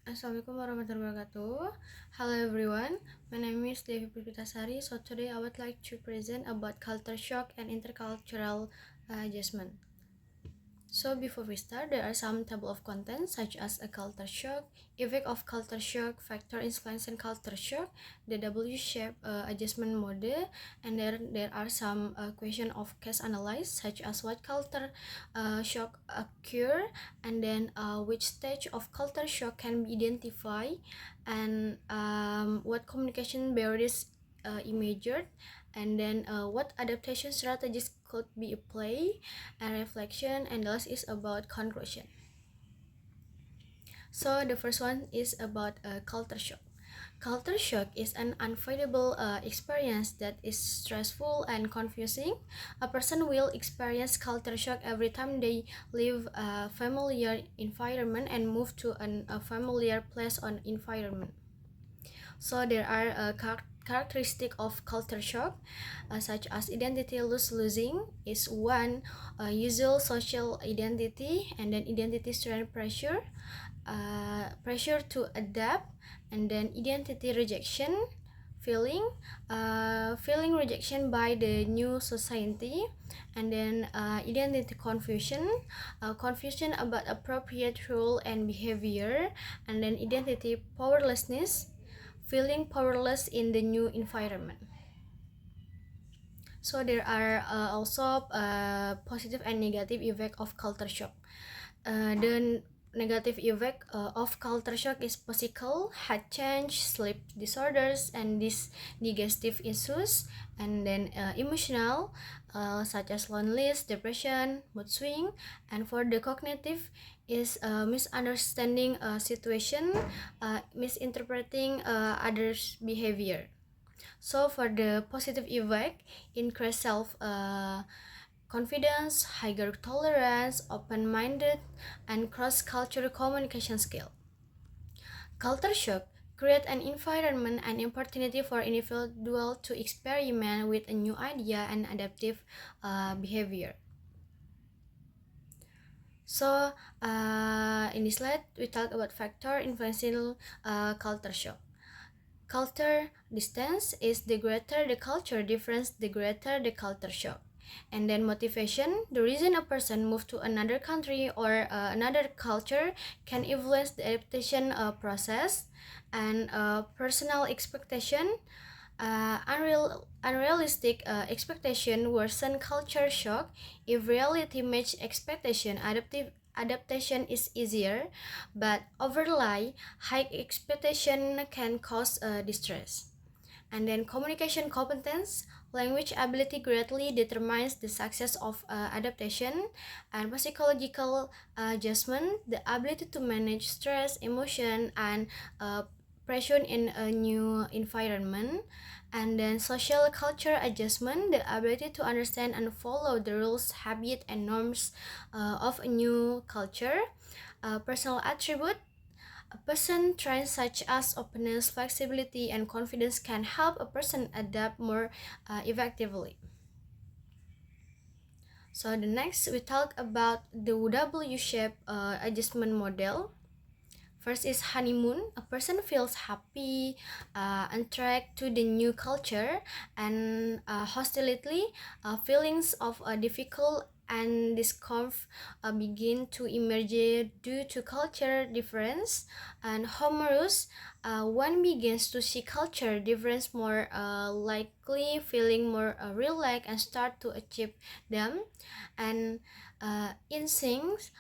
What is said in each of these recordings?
Assalamualaikum warahmatullahi wabarakatuh. Hello everyone, my name is Devi Puspitasari. So today I would like to present about culture shock and intercultural adjustment. So before we start, there are some table of contents such as a culture shock, effect of culture shock, factor influencing culture shock, the W-shape adjustment model, and there are some question of case analysis such as what culture shock occur, and then which stage of culture shock can be identified, and what communication barriers emerged, and then what adaptation strategies could be applied, and reflection, and the last is about conclusion. So the first one is about culture shock. Culture shock is an unavoidable experience that is stressful and confusing. A person will experience culture shock every time they leave a familiar environment and move to a familiar place or environment. So there are characteristic of culture shock, such as identity losing is one, usual social identity, and then identity strength pressure, pressure to adapt, and then identity rejection, feeling feeling rejection by the new society, and then identity confusion, confusion about appropriate role and behavior, and then identity powerlessness, feeling powerless in the new environment. So there are also positive and negative effect of culture shock. The negative effect of culture shock is physical, head change, sleep disorders, and digestive issues, and then emotional, such as loneliness, depression, mood swing, and for the cognitive is misunderstanding a situation, misinterpreting others' behavior. So for the positive effect, increase self confidence, higher tolerance, open-minded, and cross-cultural communication skill. Culture shock create an environment and opportunity for individual to experiment with a new idea and adaptive behavior. So in this slide, we talk about factor influencing culture shock. Culture distance is the greater the culture difference, the greater the culture shock. And then motivation, the reason a person moved to another country or another culture can influence the adaptation process. And personal expectation, unrealistic expectation worsen culture shock. If reality match expectation, adaptation is easier, but overly high expectation can cause distress. And then communication competence, language ability greatly determines the success of adaptation, and psychological adjustment, the ability to manage stress, emotion, and pressure in a new environment. And then social culture adjustment, the ability to understand and follow the rules, habit, and norms of a new culture. Personal attribute, a person traits such as openness, flexibility, and confidence can help a person adapt more effectively. So the next we talk about the W-shape adjustment model. First is honeymoon. A person feels happy, attract to the new culture, and hostility, feelings of difficult and discomfort begin to emerge due to culture difference. And humorous, one begins to see culture difference more likely, feeling more relaxed and start to achieve them. And instinct,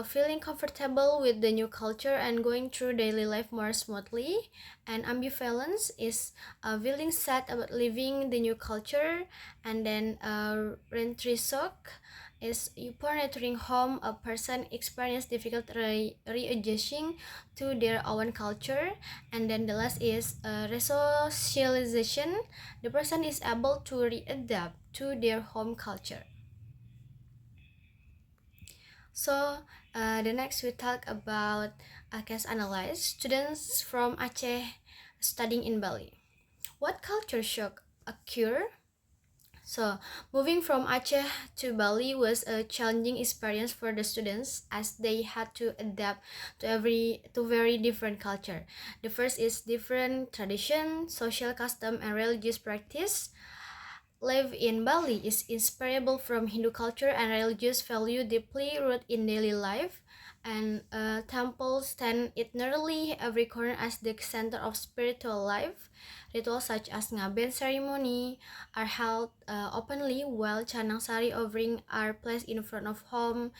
feeling comfortable with the new culture and going through daily life more smoothly. And ambivalence is feeling sad about leaving the new culture. And then rentry shock is upon returning home, a person experience difficult readjusting to their own culture. And then the last is resocialization, the person is able to readapt to their home culture. So the next we talk about case analysis. Students from Aceh studying in Bali. What culture shock occur? So, moving from Aceh to Bali was a challenging experience for the students as they had to adapt to very different culture. The first is different tradition, social custom, and religious practice. Life in Bali is inseparable from Hindu culture and religious value deeply rooted in daily life. And temples stand eternally every corner as the center of spiritual life. Rituals such as ngaben ceremony are held openly, while Chanang Sari offering are placed in front of home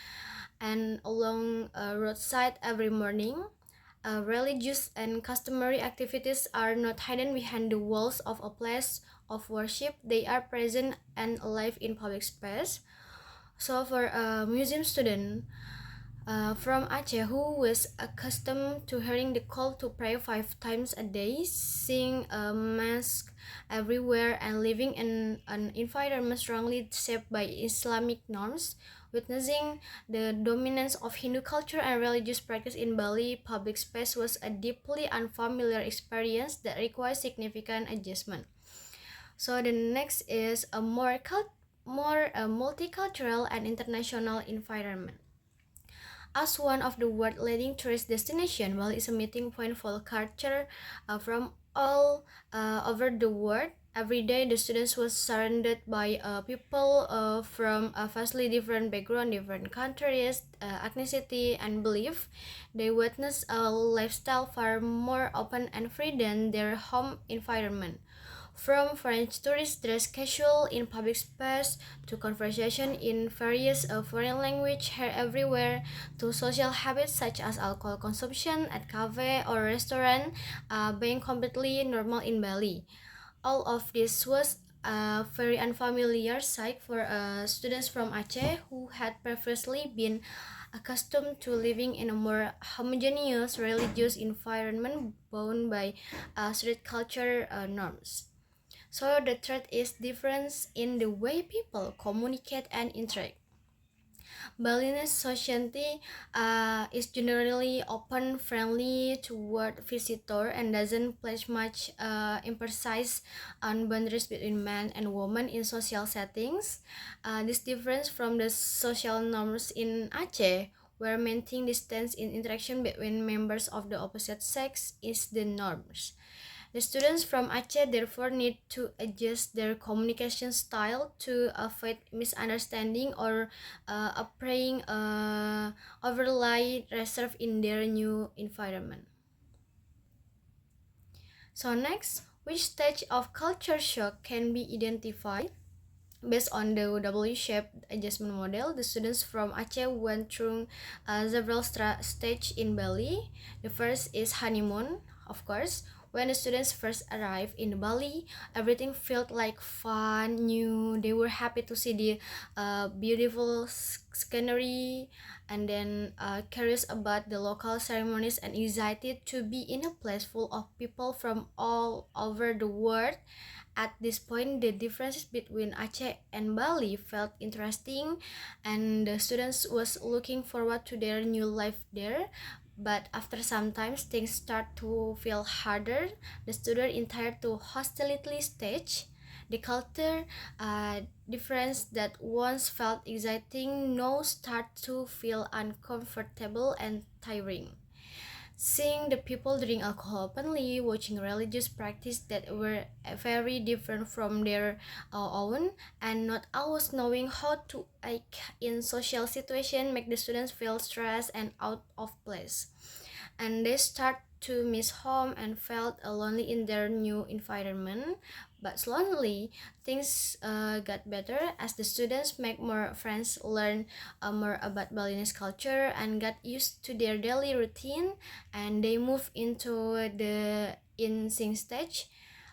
and along a roadside every morning. Religious and customary activities are not hidden behind the walls of a place of worship. They are present and alive in public space. So for a museum student from Aceh who was accustomed to hearing the call to pray 5 times a day, seeing a mask everywhere, and living in an environment strongly shaped by Islamic norms, witnessing the dominance of Hindu culture and religious practice in Bali public space was a deeply unfamiliar experience that requires significant adjustment. So the next is a more multicultural and international environment. As one of the world's leading tourist destinations, Bali is a meeting point for culture from all over the world. Every day, the students was surrounded by people from a vastly different background, different countries, ethnicity, and belief. They witness a lifestyle far more open and free than their home environment. From French tourists dressed casual in public space to conversation in various foreign language heard everywhere to social habits such as alcohol consumption at cafe or restaurant being completely normal in Bali. All of this was a very unfamiliar sight for students from Aceh who had previously been accustomed to living in a more homogeneous religious environment bound by street culture norms. So the third is difference in the way people communicate and interact. Balinese society is generally open, friendly toward visitor, and doesn't place much emphasis on boundaries between man and woman in social settings. This difference from the social norms in Aceh, where maintaining distance in interaction between members of the opposite sex is the norms. The students from Aceh therefore need to adjust their communication style to avoid misunderstanding or appearing overly reserved in their new environment. So next, which stage of culture shock can be identified? Based on the W-shaped adjustment model, the students from Aceh went through several stages in Bali. The first is honeymoon, of course. When the students first arrived in Bali, everything felt like fun, new. They were happy to see the beautiful scenery and then curious about the local ceremonies and excited to be in a place full of people from all over the world. At this point, the differences between Aceh and Bali felt interesting, and the students was looking forward to their new life there. But after some time, things start to feel harder. The student entered to hostility stage. The culture difference that once felt exciting now start to feel uncomfortable and tiring. Seeing the people drink alcohol openly, watching religious practice that were very different from their own, and not always knowing how to act in social situation make the students feel stressed and out of place. And they start to miss home and felt lonely in their new environment. But slowly, things got better as the students make more friends, learn more about Balinese culture, and got used to their daily routine. And they move into the in-sync stage.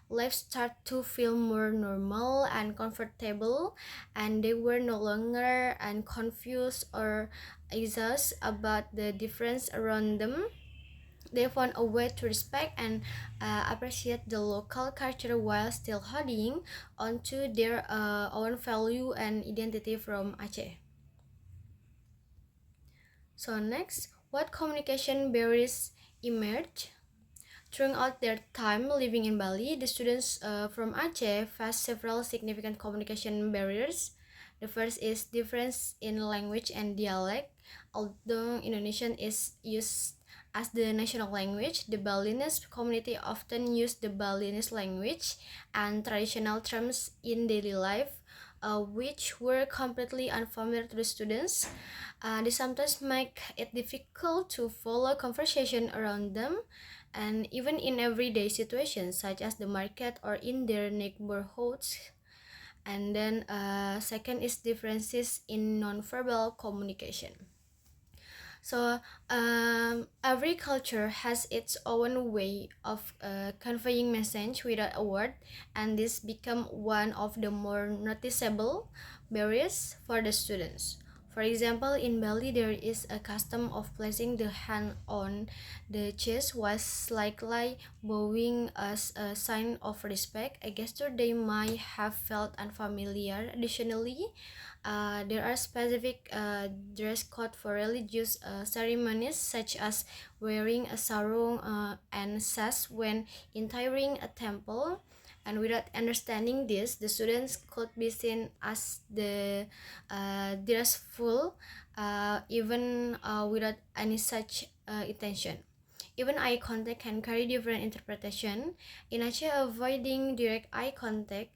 Life start to feel more normal and comfortable, and they were no longer and confused or exhausted about the difference around them. They found a way to respect and appreciate the local culture while still holding onto their own value and identity from Aceh. So next, what communication barriers emerge? Throughout their time living in Bali, the students from Aceh face several significant communication barriers. The first is difference in language and dialect. Although Indonesian is used as the national language, the Balinese community often use the Balinese language and traditional terms in daily life, which were completely unfamiliar to the students. This sometimes make it difficult to follow conversation around them, and even in everyday situations such as the market or in their neighborhoods. And then second is differences in nonverbal communication. So every culture has its own way of conveying message without a word, and this become one of the more noticeable barriers for the students. For example, in Bali, there is a custom of placing the hand on the chest while slightly bowing as a sign of respect, a gesture they might have felt unfamiliar. Additionally, there are specific dress code for religious ceremonies, such as wearing a sarong and sash when entering a temple. And without understanding this, the students could be seen as the dressful, even without any such intention. Even eye contact can carry different interpretation. In Aceh, avoiding direct eye contact,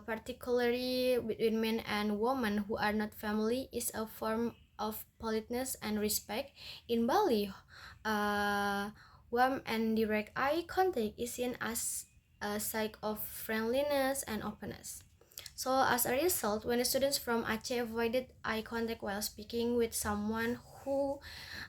particularly between men and women who are not family, is a form of politeness and respect. In Bali, warm and direct eye contact is seen as a sign of friendliness and openness. So as a result, when the students from Aceh avoided eye contact while speaking with someone who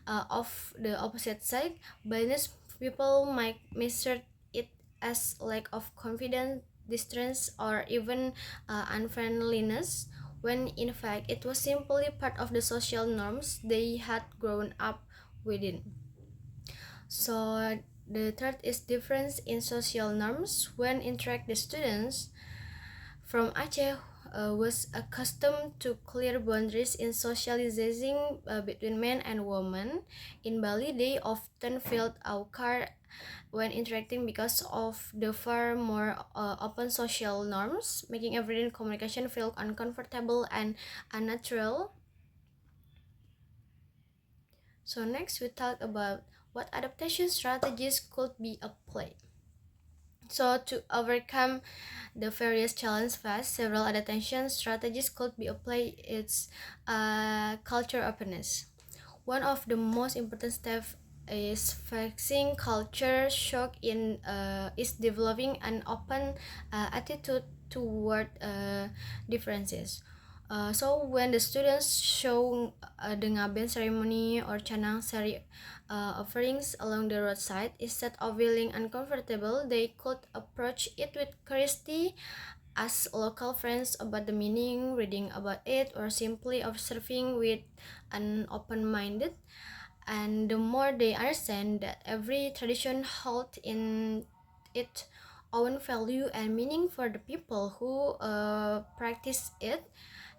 of the opposite sex, Balinese people might mistreat it as lack of confidence, distress, or even unfriendliness, when in fact it was simply part of the social norms they had grown up within. So the third is difference in social norms. When interact the students from Aceh was accustomed to clear boundaries in socializing between men and women. In Bali, they often felt awkward when interacting because of the far more open social norms, making everyday communication feel uncomfortable and unnatural. So next, we talk about what adaptation strategies could be applied. So to overcome the various challenges faced, several adaptation strategies could be applied. It's culture openness. One of the most important steps is facing culture shock is developing an open attitude toward differences. So when the students show the ngaben ceremony or canang sari offerings along the roadside, instead of feeling uncomfortable, they could approach it with curiosity, ask local friends about the meaning, reading about it, or simply observing with an open-minded. And the more they understand that every tradition holds in its own value and meaning for the people who practice it,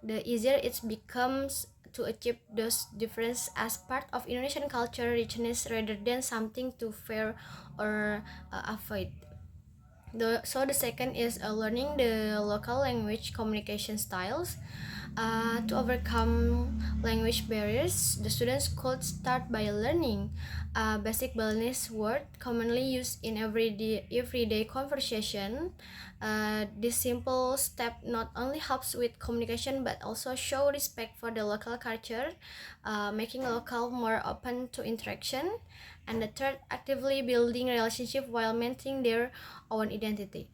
the easier it becomes to achieve those differences as part of Indonesian culture richness rather than something to fear or avoid. So the second is learning the local language communication styles. To overcome language barriers, the students could start by learning basic Balinese word commonly used in everyday conversation. This simple step not only helps with communication but also show respect for the local culture, making local more open to interaction. And the third, actively building relationship while maintaining their own identity.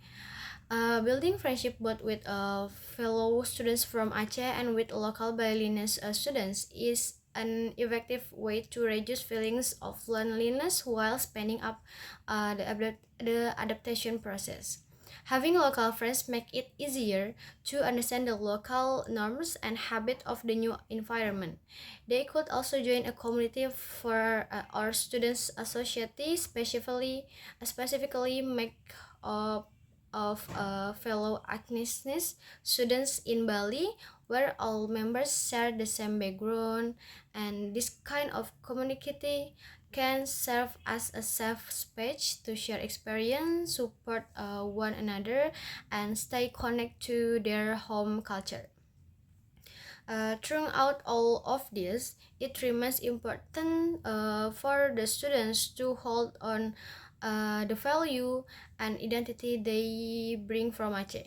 Building friendship both with fellow students from Aceh and with local Balinese students is an effective way to reduce feelings of loneliness while speeding up the adaptation process. Having local friends make it easier to understand the local norms and habits of the new environment. They could also join a community for our students society, specifically make up of fellow Agnesnes students in Bali, where all members share the same background, and this kind of community can serve as a safe space to share experience, support one another, and stay connected to their home culture. Throughout all of this, it remains important for the students to hold on the value and identity they bring from Aceh.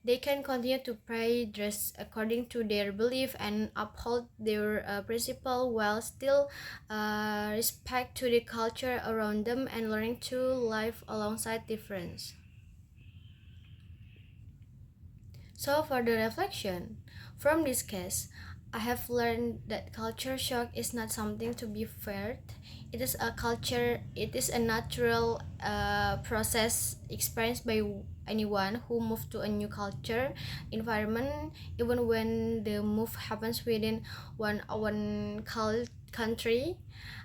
They can continue to pray, dress according to their belief, and uphold their principle while still respect to the culture around them and learning to live alongside difference. So for the reflection, from this case, I have learned that culture shock is not something to be feared. It is a culture. It is a natural process experienced by anyone who moves to a new culture environment, even when the move happens within one country.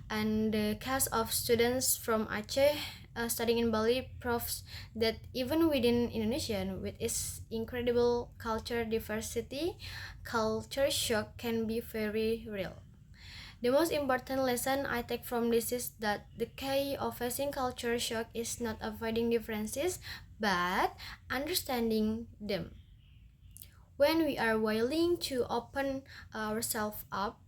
And the case of students from Aceh studying in Bali proves that even within Indonesia, with its incredible culture diversity, culture shock can be very real. The most important lesson I take from this is that the key of facing culture shock is not avoiding differences, but understanding them. When we are willing to open ourselves up,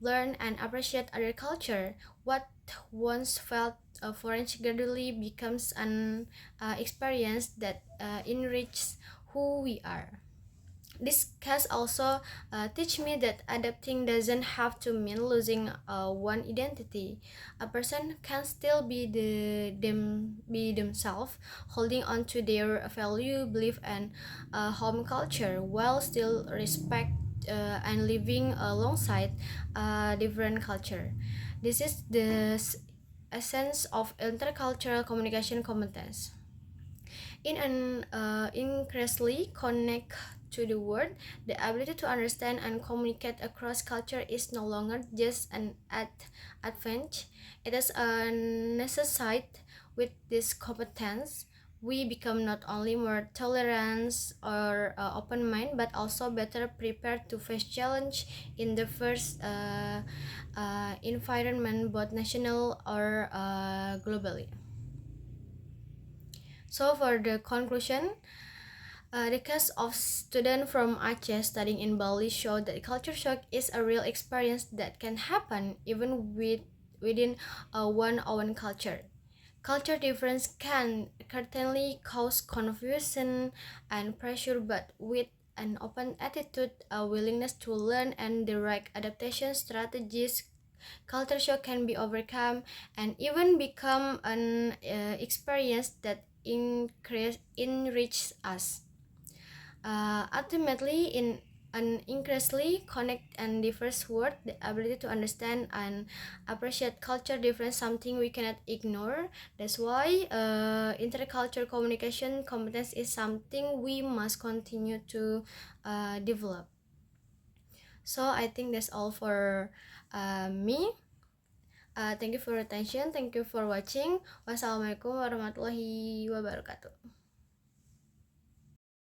learn and appreciate other culture, what once felt foreign gradually becomes an experience that enriches who we are. This case also teach me that adapting doesn't have to mean losing one identity. A person can still be themselves, holding on to their value, belief, and home culture, while still respect and living alongside different culture. This is the essence of intercultural communication competence. In an increasingly connect to the world, the ability to understand and communicate across culture is no longer just an advantage. It is a necessity. With this competence, we become not only more tolerant or open mind, but also better prepared to face challenge in the first environment, both national or globally. So for the conclusion, the case of student from Aceh studying in Bali showed that culture shock is a real experience that can happen even within one own culture. Culture difference can certainly cause confusion and pressure, but with an open attitude, a willingness to learn, and the right adaptation strategies, culture shock can be overcome and even become an experience that enriches us. Ultimately, in an increasingly connect and diverse world, the ability to understand and appreciate culture difference something we cannot ignore. That's why intercultural communication competence is something we must continue to develop. So I think that's all for me. Thank you for your attention. Thank you for watching. Wassalamualaikum warahmatullahi wabarakatuh.